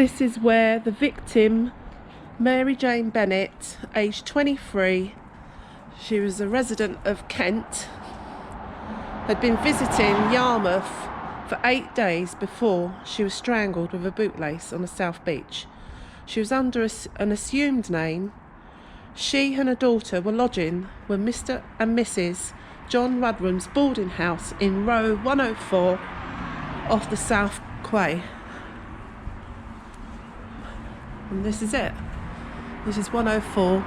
This is where the victim, Mary Jane Bennett, aged 23, she was a resident of Kent, had been visiting Yarmouth for 8 days before she was strangled with a bootlace on the South Beach. She was under an assumed name. She and her daughter were lodging with Mr. and Mrs. John Rudram's boarding house in row 104 off the South Quay. And this is it. This is 104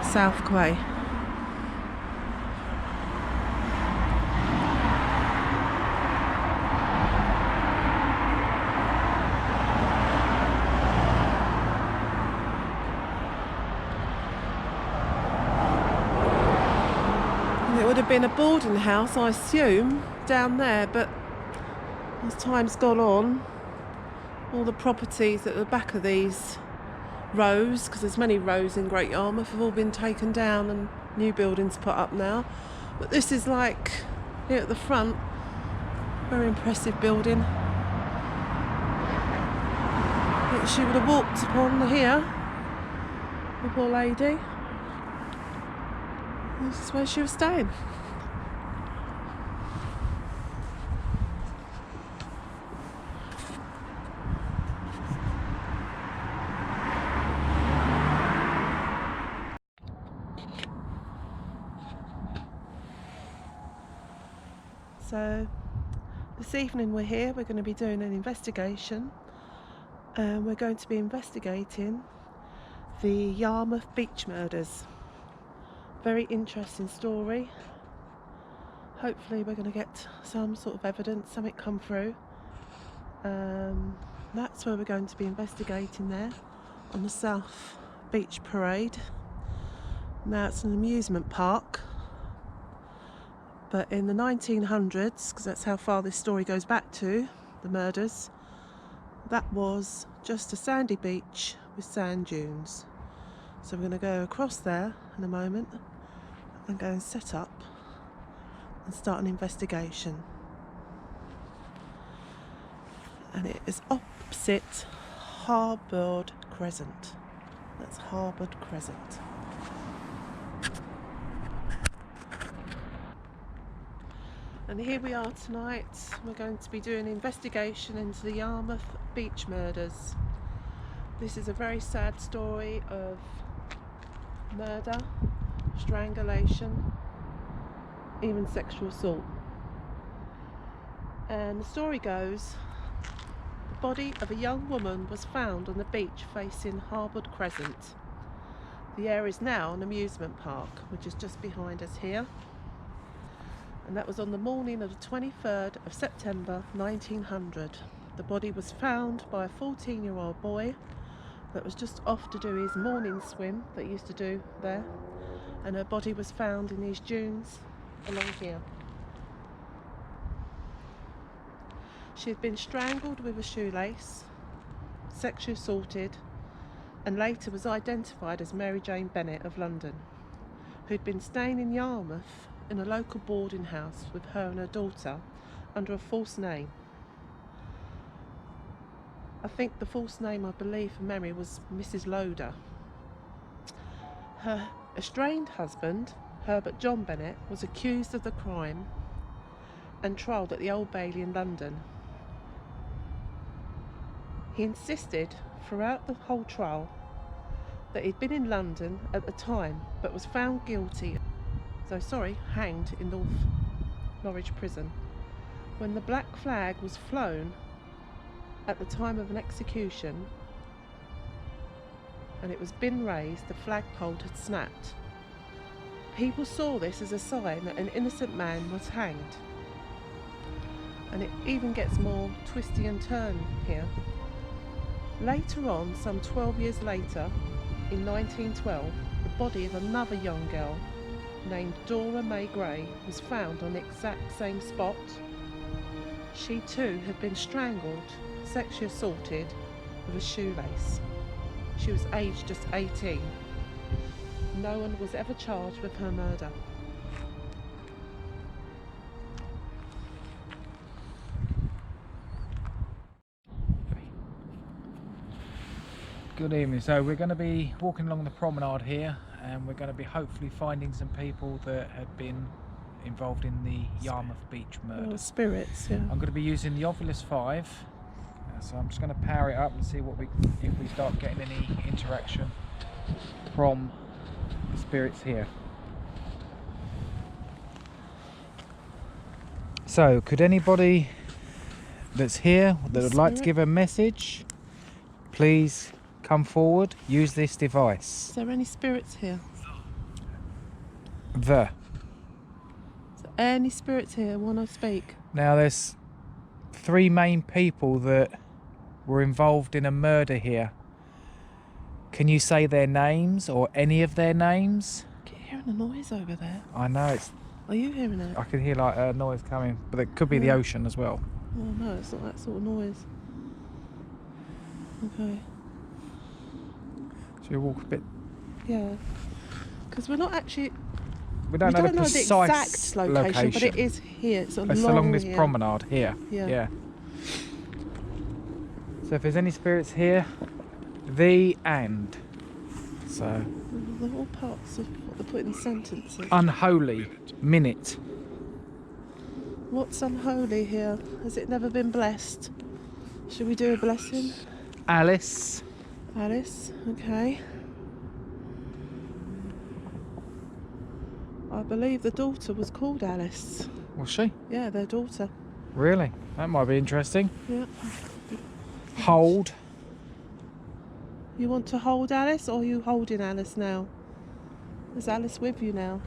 South Quay. It would have been a boarding house, I assume, down there, but as time's gone on, all the properties at the back of these rows, because there's many rows in Great Yarmouth, have all been taken down and new buildings put up now. But this is like, here at the front, very impressive building. That she would have walked upon here, the poor lady. This is where she was staying. So this evening we're here, we're going to be doing an investigation, and we're going to be investigating the Yarmouth beach murders. Very interesting story. Hopefully we're going to get some sort of evidence, something come through. That's where we're going to be investigating, there on the South Beach Parade. Now it's an amusement park, but in the 1900s, because that's how far this story goes back to, the murders, that was just a sandy beach with sand dunes. So we're going to go across there in a moment and go and set up and start an investigation. And it is opposite Harbord Crescent. That's Harbord Crescent. And here we are tonight. We're going to be doing an investigation into the Yarmouth beach murders. This is a very sad story of murder, strangulation, even sexual assault. And the story goes, the body of a young woman was found on the beach facing Harbord Crescent. The area is now an amusement park, which is just behind us here. And that was on the morning of the 23rd of September 1900. The body was found by a 14-year-old boy that was just off to do his morning swim that he used to do there, and her body was found in these dunes along here. She had been strangled with a shoelace, sexually assaulted, and later was identified as Mary Jane Bennett of London, who'd been staying in Yarmouth in a local boarding house with her and her daughter under a false name. I think the false name, I believe from memory, was Mrs. Loader. Her estranged husband, Herbert John Bennett, was accused of the crime and trialled at the Old Bailey in London. He insisted throughout the whole trial that he'd been in London at the time, but was found hanged in Norwich prison. When the black flag was flown at the time of an execution and it was been raised, the flagpole had snapped. People saw this as a sign that an innocent man was hanged. And it even gets more twisty and turn here. Later on, some 12 years later, in 1912, the body of another young girl named Dora May Gray was found on the exact same spot. She too had been strangled, sexually assaulted with a shoelace. She was aged just 18. No one was ever charged with her murder. Good evening. So we're going to be walking along the promenade here, and we're going to be hopefully finding some people that had been involved in the Yarmouth beach murder. Oh, spirits, yeah. I'm going to be using the Ovilus 5, so I'm just going to power it up and see if we start getting any interaction from the spirits here. So, could anybody that's here that would like to give a message, please come forward, use this device. Is there any spirits here? Is there any spirits here want to speak? Now, there's 3 main people that were involved in a murder here. Can you say their names or any of their names? I keep hearing a noise over there. I know it's. Are you hearing it? I can hear like a noise coming, but it could be the ocean as well. Oh no, it's not that sort of noise. Okay. So you walk a bit. Yeah. Because we're not actually. We don't know the exact location, but it is here. It's along this promenade here. Yeah. So if there's any spirits here, and. So. They're all parts of what they put in sentences. Unholy minute. What's unholy here? Has it never been blessed? Should we do a blessing? Alice. Alice, okay. I believe the daughter was called Alice. Was she? Yeah, their daughter. Really? That might be interesting. Yeah. Hold. You want to hold Alice, or are you holding Alice now? Is Alice with you now?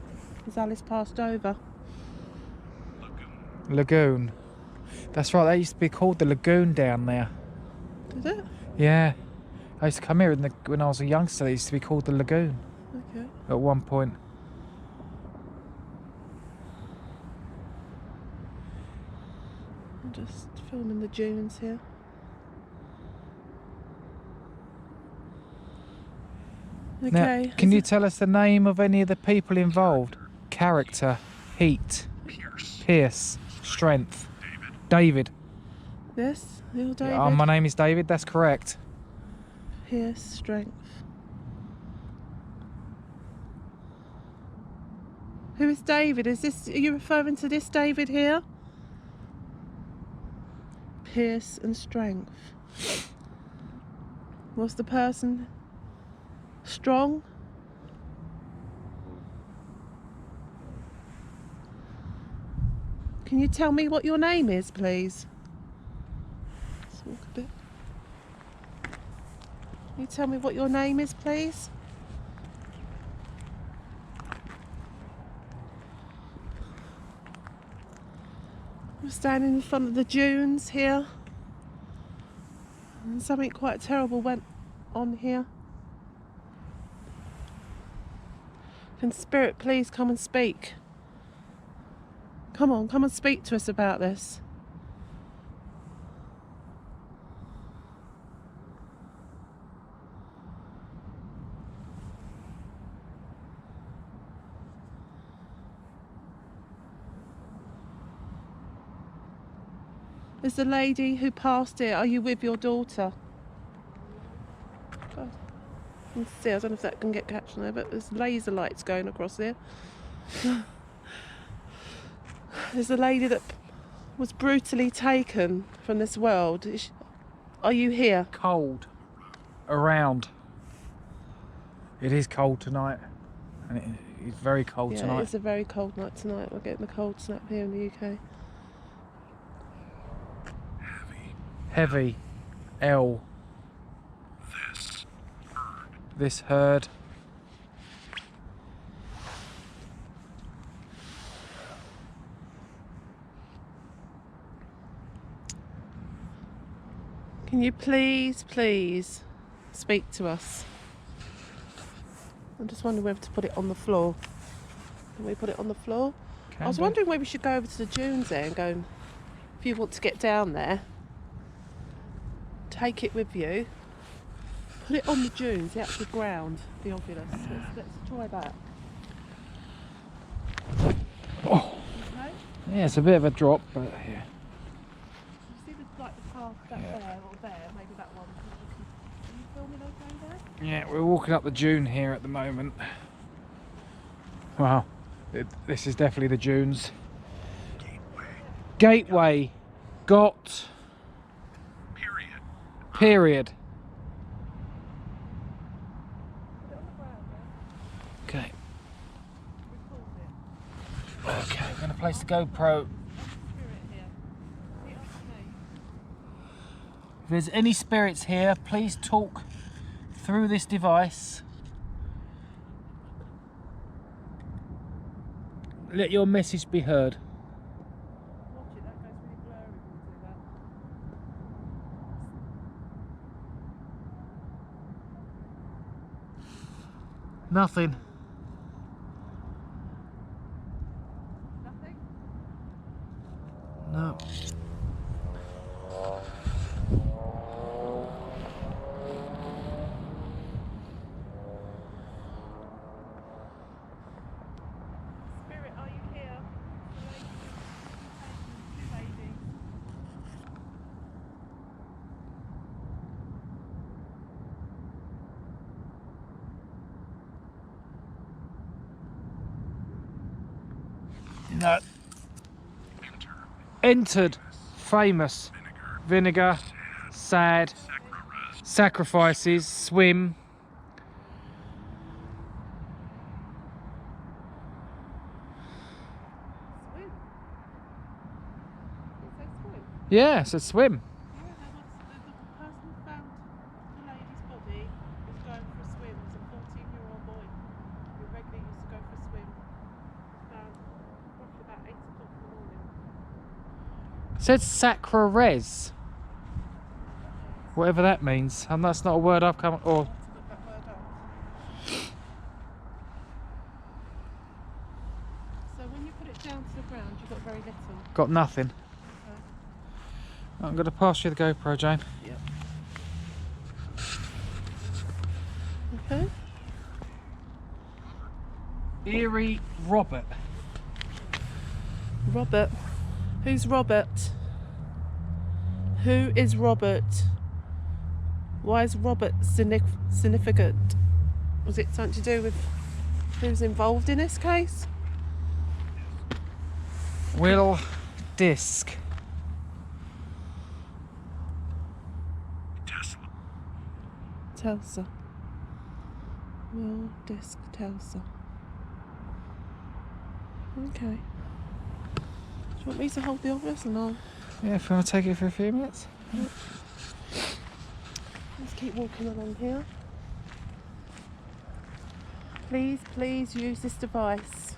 Has Alice passed over? Lagoon. That's right, that used to be called the Lagoon down there. Did it? Yeah. I used to come here when I was a youngster, it used to be called the Lagoon. Okay. At one point. I'm just filming the dunes here. Okay. Now, can you tell us the name of any of the people involved? Character, heat, Pierce, strength. David. Yes, you're David. Yeah, my name is David, that's correct. Pierce, strength. Who is David? Are you referring to this David here? Pierce and strength. Was the person strong? Can you tell me what your name is, please? Let's walk a bit. Can you tell me what your name is, please? We're standing in front of the dunes here, and something quite terrible went on here. Can Spirit please come and speak? Come on, come and speak to us about this. Is the lady who passed it, are you with your daughter? God. You can see, I don't know if that can get catched on there, but there's laser lights going across there. There's the lady that was brutally taken from this world. Are you here? Cold. Around. It is cold tonight. And it's very cold tonight. Yeah, it's a very cold night tonight. We're getting the cold snap here in the UK. Heavy. L. This herd. Can you please speak to us? I'm just wondering whether to put it on the floor. Can we put it on the floor? I was wondering whether we should go over to the dunes there and go, if you want to get down there, take it with you, put it on the dunes, the actual ground, the Ovilus. Let's try that. Oh. Okay? Yeah, it's a bit of a drop, but yeah. You see the path back there or there, maybe that one. Are you filming okay there? Yeah, we're walking up the dune here at the moment. Wow, this is definitely the dunes. Gateway. Got. Period. Okay. Okay, I'm going to place the GoPro. If there's any spirits here, please talk through this device. Let your message be heard. Nothing. Nothing? No. Spirit, are you here? Two ladies. No. Entered. Famous. Vinegar. Sad. Sacrifices. Swim. Swim. It says swim. Yeah, it's a swim. Yeah, the person who found the lady's body was going for a swim. It was a 14-year-old boy who regularly used to go for a swim. Found roughly about 8 o'clock in the morning. It said sacra res. Whatever that means. And that's not a word I've come or I had to look that word up. So when you put it down to the ground, you've got very little. got nothing. Okay. I'm going to pass you the GoPro, Jane. Yep. Okay. Eerie Robert. Robert. Who's Robert? Who is Robert? Why is Robert significant? Was it something to do with who's involved in this case? Will Disc. Telsa. Will Disc Telsa. Okay. Do you want me to hold the office and I'll Yeah, if you want to take it for a few minutes. let's keep walking along here. Please use this device.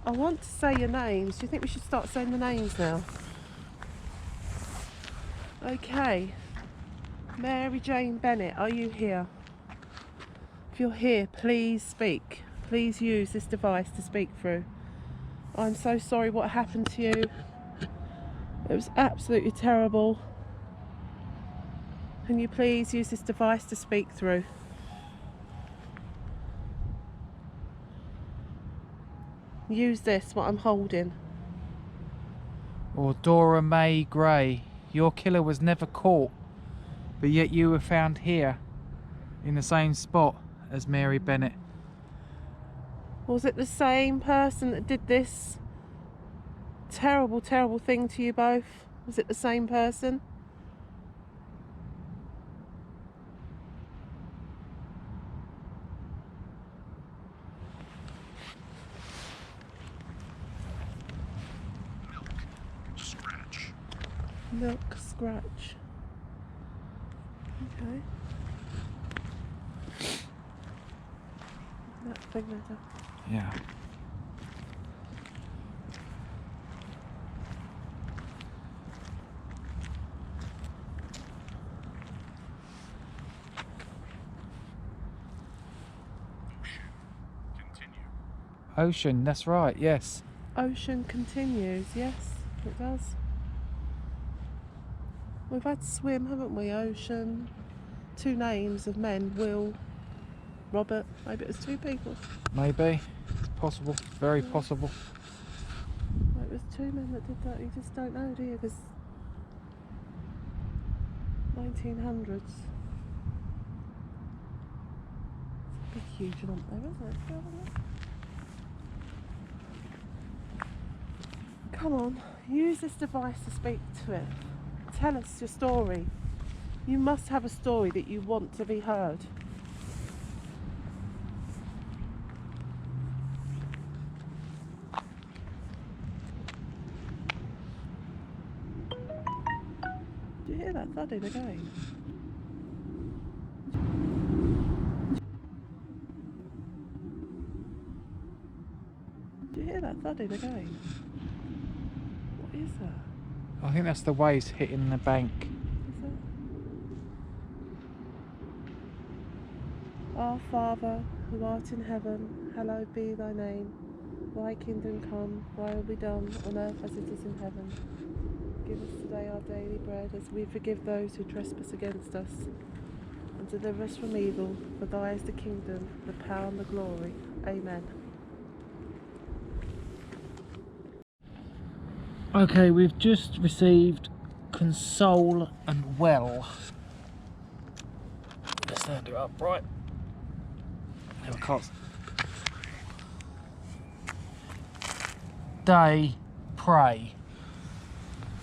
I want to say your names. Do you think we should start saying the names now? Okay. Mary Jane Bennett, are you here? If you're here, please speak. Please use this device to speak through. I'm so sorry what happened to you. It was absolutely terrible. Can you please use this device to speak through? Use this, what I'm holding. Or Dora May Gray. Your killer was never caught, but yet you were found here in the same spot as Mary Bennett. Was it the same person that did this terrible, terrible thing to you both? Was it the same person? Milk scratch. Okay. That big letter. Yeah. Ocean, that's right, yes. Ocean continues, yes, it does. We've had swim, haven't we? Ocean. 2 names of men, Will, Robert. Maybe it was 2 people. Maybe. It's possible. Very possible. Well, it was 2 men that did that. You just don't know, do you? Because 1900s. huge lump there, isn't it? Go on there. Come on, use this device to speak to it. Tell us your story. You must have a story that you want to be heard. Do you hear that thudding again? Do you hear that thudding again? What is that? I think that's the waves hitting the bank. Is it? Our Father, who art in heaven, hallowed be thy name. Thy kingdom come, thy will be done on earth as it is in heaven. Give us today our daily bread, as we forgive those who trespass against us. And deliver us from evil, for thy is the kingdom, the power and the glory. Amen. Okay, we've just received console and well. Let's stand it up right. There we go. Day, pray.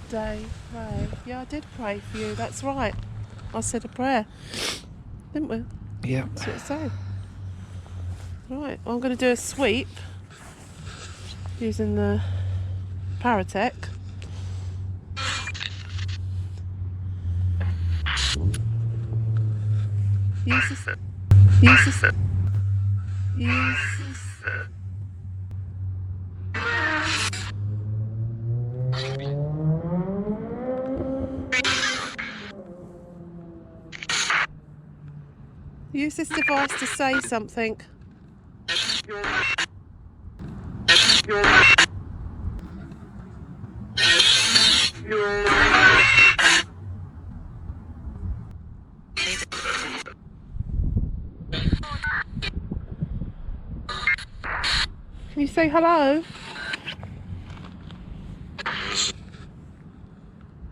Day, pray. Yeah, I did pray for you, that's right. I said a prayer, didn't we? Yeah. That's what it said. Right, well, I'm going to do a sweep using the Paratech. Use this. Use this. Use this. Use this device to say something. Can you say hello?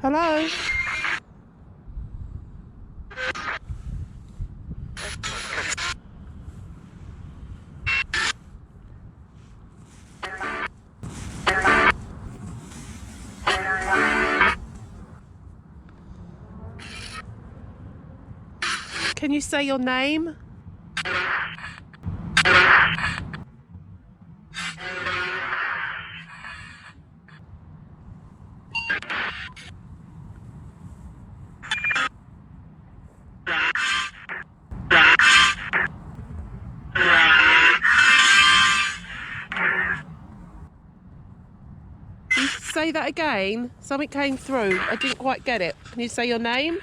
Hello? Can you say your name? Can you say that again? Something came through. I didn't quite get it. Can you say your name?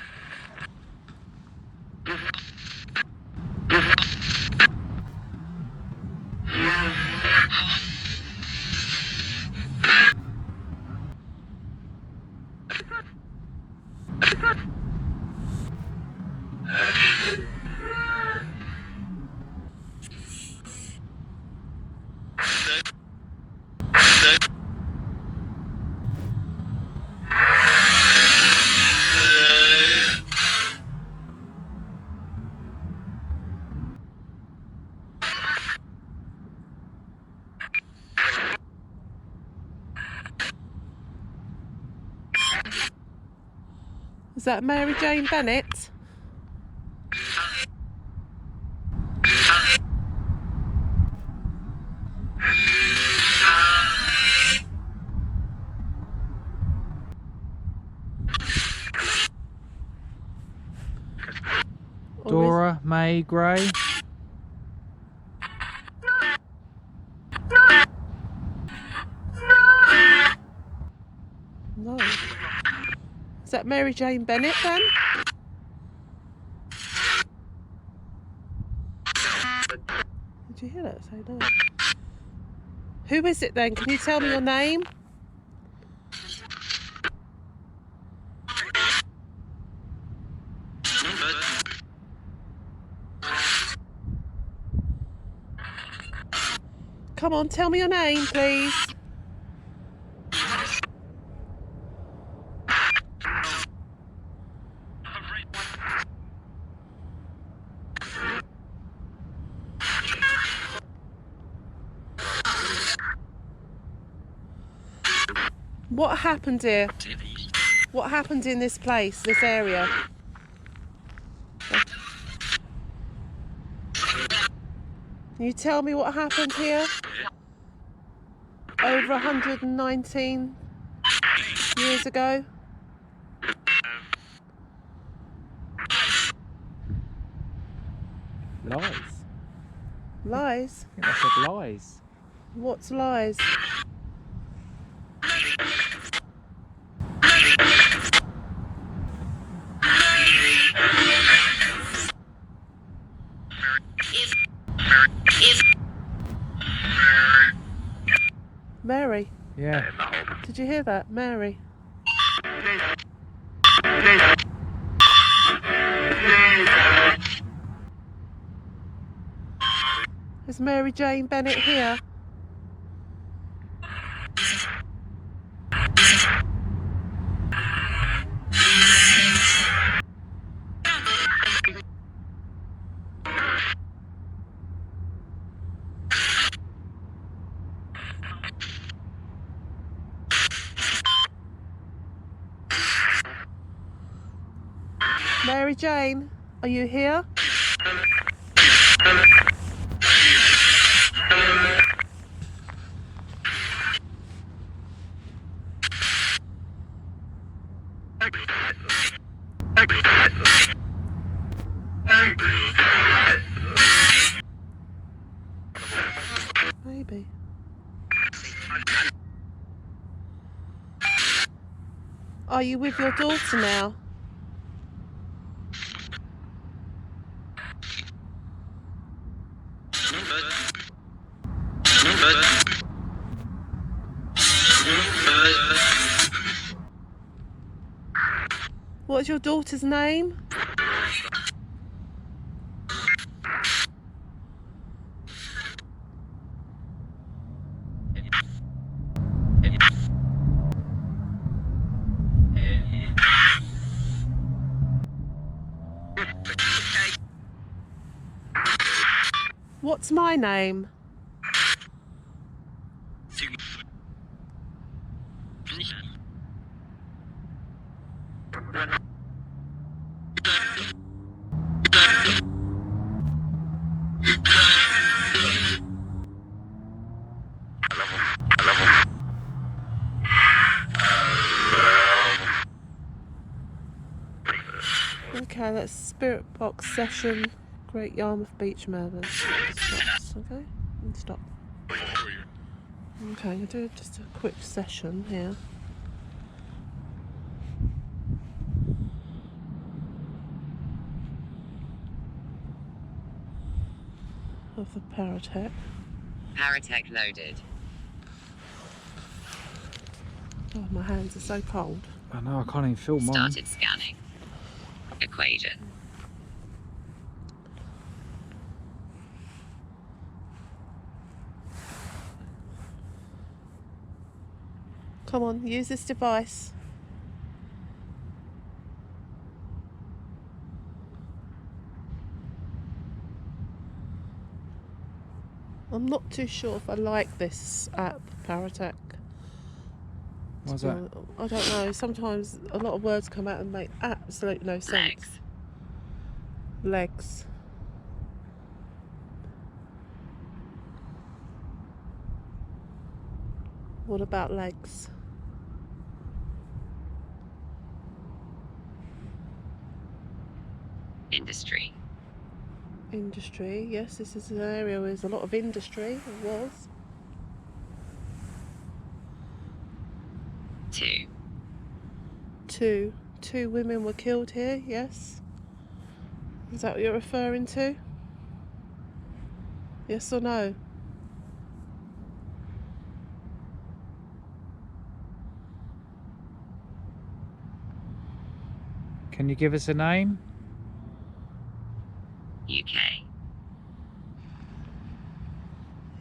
Is that Mary Jane Bennett? Dora May Gray. No. Is that Mary Jane Bennett then? Did you hear that? Say no. Who is it then? Can you tell me your name? Come on, tell me your name, please. What happened here? What happened in this place, this area? Can you tell me what happened here? Over 119 years ago? Lies. Lies? I think I said lies. What's lies? Mary? Yeah. Did you hear that? Mary? Is Mary Jane Bennett here? Mary Jane, are you here? Maybe. Are you with your daughter now? What's your daughter's name? What's my name? Okay, that's Spirit Box Session, Great Yarmouth Beach Murders. Stops, okay? And stop. Okay, I'll do just a quick session here. Of the Paratech. Paratech loaded. Oh, my hands are so cold. I know, I can't even feel mine. Started scanning. Equation. Come on, use this device. I'm not too sure if I like this app, Paratech. What's that? I don't know. Sometimes a lot of words come out and make absolute no sense. Legs. Legs. What about legs? Industry. Industry. Yes, this is an area where there's a lot of industry. It was. Two women were killed here, yes? Is that what you're referring to? Yes or no? Can you give us a name? UK.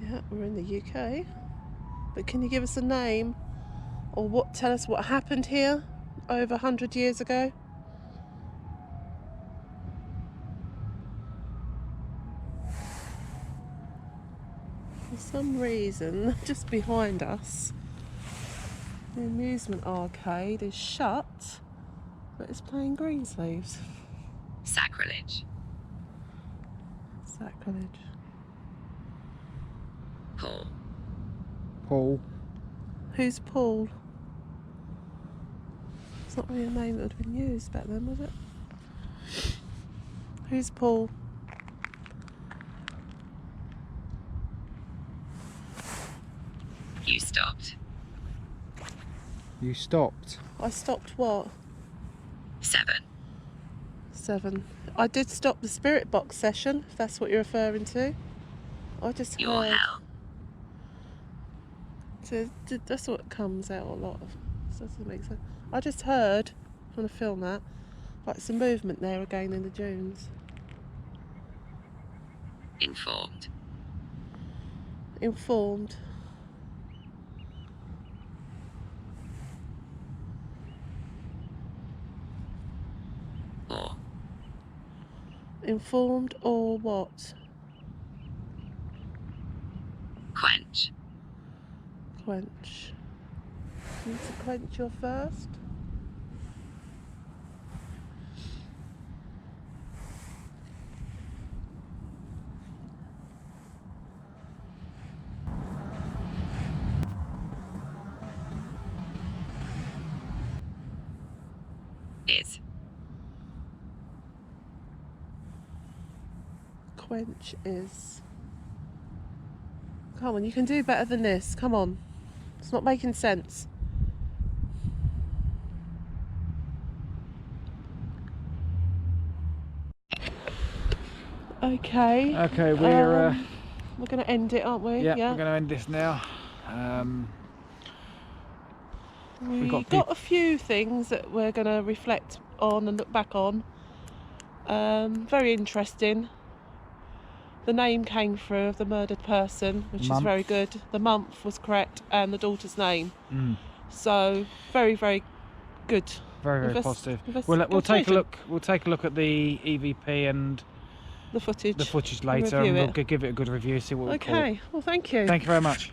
Yeah, we're in the UK. But can you give us a name? Or tell us what happened here over 100 years ago? For some reason, just behind us, The amusement arcade is shut, but it's playing Greensleeves. Sacrilege. Sacrilege. Paul. Paul. Who's Paul? It's not really a name that would have been used back then, was it? Who's Paul? You stopped. You stopped. I stopped what? 7. 7. I did stop the spirit box session, if that's what you're referring to. I just Your heard. hell. So that's what comes out a lot of. So that doesn't make sense. I just heard, I'm going to film that, like some movement there again in the dunes. Informed. Informed. Or. Informed or what? Quench. Quench. You need to quench your thirst. Is. Quench is. Come on, you can do better than this. Come on. It's not making sense. Okay. Okay, we're going to end it, aren't we? yeah, we're going to end this now. We've got got a few things that we're going to reflect on and look back on. Very interesting. The name came through of the murdered person, which is very good. The month was correct and the daughter's name. So very, very good. Very, very positive. We'll take a look. We'll take a look at the EVP and the footage later, and review we'll give it a good review. See what we call it. Okay. Well, thank you. Thank you very much.